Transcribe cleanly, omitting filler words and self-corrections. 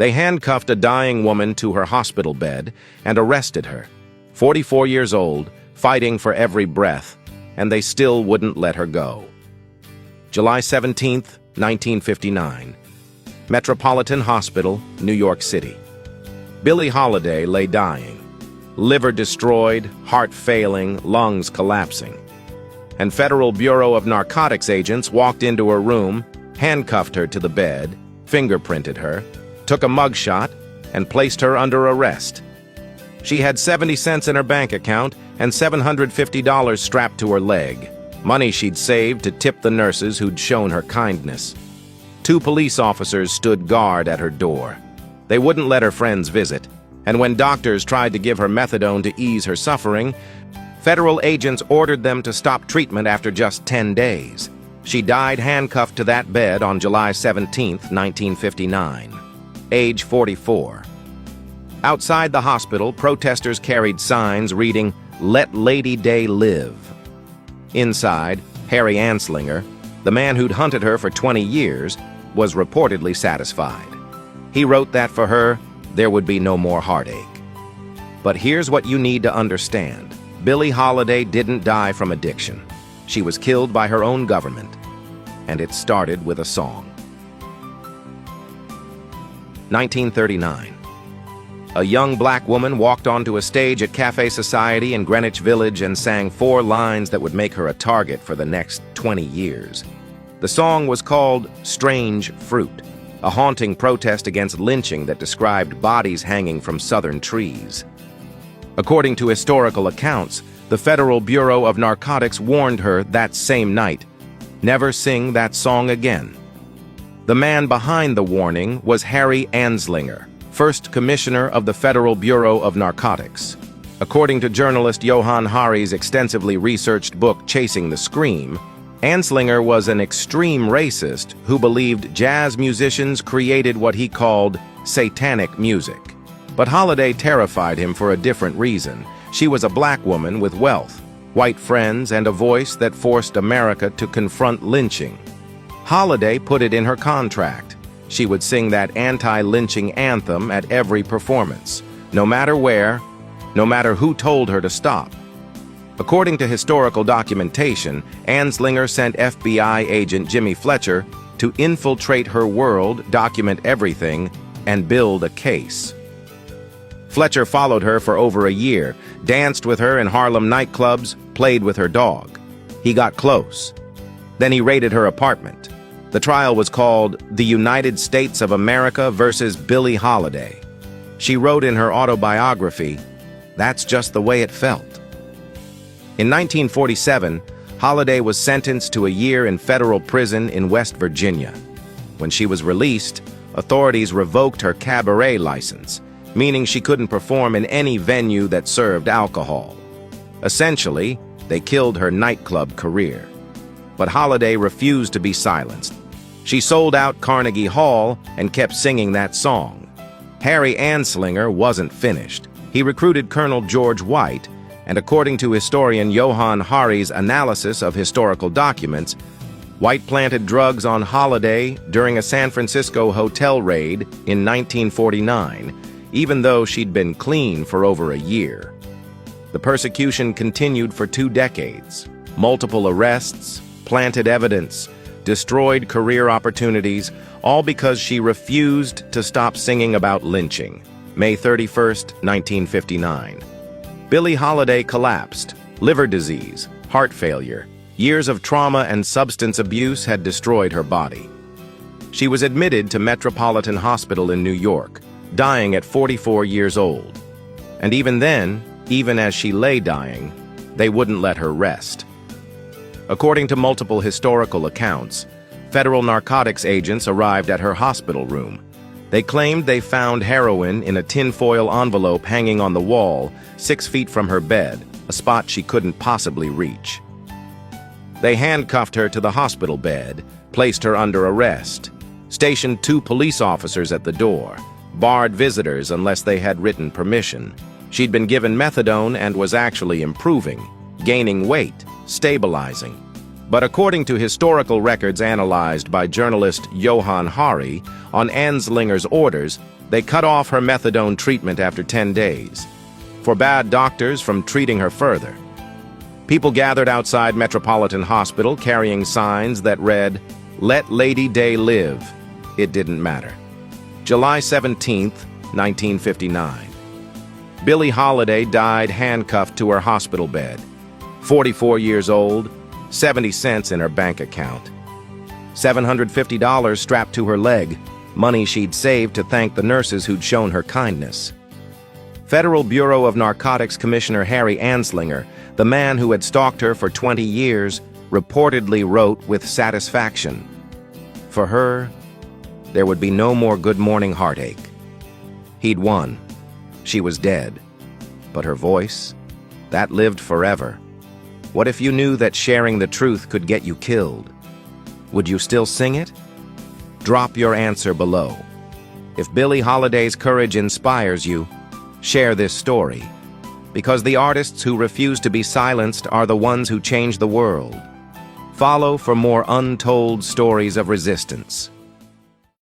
They handcuffed a dying woman to her hospital bed and arrested her, 44 years old, fighting for every breath, and they still wouldn't let her go. July 17, 1959. Metropolitan Hospital, New York City. Billie Holiday lay dying, liver destroyed, heart failing, lungs collapsing. And Federal Bureau of Narcotics agents walked into her room, handcuffed her to the bed, fingerprinted her, took a mugshot, and placed her under arrest. She had 70 cents in her bank account and $750 strapped to her leg, money she'd saved to tip the nurses who'd shown her kindness. 2 police officers stood guard at her door. They wouldn't let her friends visit, and when doctors tried to give her methadone to ease her suffering, federal agents ordered them to stop treatment after just 10 days. She died handcuffed to that bed on July 17, 1959, age 44. Outside the hospital, protesters carried signs reading, "Let Lady Day live." Inside, Harry Anslinger, the man who'd hunted her for 20 years, was reportedly satisfied. He wrote that for her, there would be no more heartache. But here's what you need to understand. Billie Holiday didn't die from addiction. She was killed by her own government. And it started with a song. 1939. A young black woman walked onto a stage at Cafe Society in Greenwich Village and sang 4 lines that would make her a target for the next 20 years. The song was called "Strange Fruit," a haunting protest against lynching that described bodies hanging from southern trees. According to historical accounts, the Federal Bureau of Narcotics warned her that same night, "Never sing that song again." The man behind the warning was Harry Anslinger, first commissioner of the Federal Bureau of Narcotics. According to journalist Johann Hari's extensively researched book Chasing the Scream, Anslinger was an extreme racist who believed jazz musicians created what he called satanic music. But Holiday terrified him for a different reason. She was a black woman with wealth, white friends, and a voice that forced America to confront lynching. Holiday put it in her contract. She would sing that anti-lynching anthem at every performance, no matter where, no matter who told her to stop. According to historical documentation, Anslinger sent FBI agent Jimmy Fletcher to infiltrate her world, document everything, and build a case. Fletcher followed her for over a year, danced with her in Harlem nightclubs, played with her dog. He got close. Then he raided her apartment. The trial was called The United States of America versus Billie Holiday. She wrote in her autobiography, "That's just the way it felt." In 1947, Holiday was sentenced to a year in federal prison in West Virginia. When she was released, authorities revoked her cabaret license, meaning she couldn't perform in any venue that served alcohol. Essentially, they killed her nightclub career. But Holiday refused to be silenced. She sold out Carnegie Hall and kept singing that song. Harry Anslinger wasn't finished. He recruited Colonel George White, and according to historian Johann Hari's analysis of historical documents, White planted drugs on Holiday during a San Francisco hotel raid in 1949, even though she'd been clean for over a year. The persecution continued for 2 decades. Multiple arrests, planted evidence, destroyed career opportunities, all because she refused to stop singing about lynching. May 31, 1959. Billie Holiday collapsed. Liver disease, heart failure, years of trauma and substance abuse had destroyed her body. She was admitted to Metropolitan Hospital in New York, dying at 44 years old. And even then, even as she lay dying, they wouldn't let her rest. According to multiple historical accounts, federal narcotics agents arrived at her hospital room. They claimed they found heroin in a tinfoil envelope hanging on the wall, 6 feet from her bed, a spot she couldn't possibly reach. They handcuffed her to the hospital bed, placed her under arrest, stationed 2 police officers at the door, barred visitors unless they had written permission. She'd been given methadone and was actually improving, gaining weight, stabilizing. But according to historical records analyzed by journalist Johann Hari, on Anslinger's orders, They cut off her methadone treatment after 10 days, forbade doctors from treating her further. People gathered outside Metropolitan Hospital carrying signs that read, "Let Lady Day live." It didn't matter. July 17th, 1959. Billie Holiday died handcuffed to her hospital bed. 44 years old, 70 cents in her bank account. $750 strapped to her leg, money she'd saved to thank the nurses who'd shown her kindness. Federal Bureau of Narcotics Commissioner Harry Anslinger, the man who had stalked her for 20 years, reportedly wrote with satisfaction, "For her, there would be no more good morning heartache." He'd won. She was dead. But her voice, that lived forever. What if you knew that sharing the truth could get you killed? Would you still sing it? Drop your answer below. If Billie Holiday's courage inspires you, share this story. Because the artists who refuse to be silenced are the ones who change the world. Follow for more untold stories of resistance.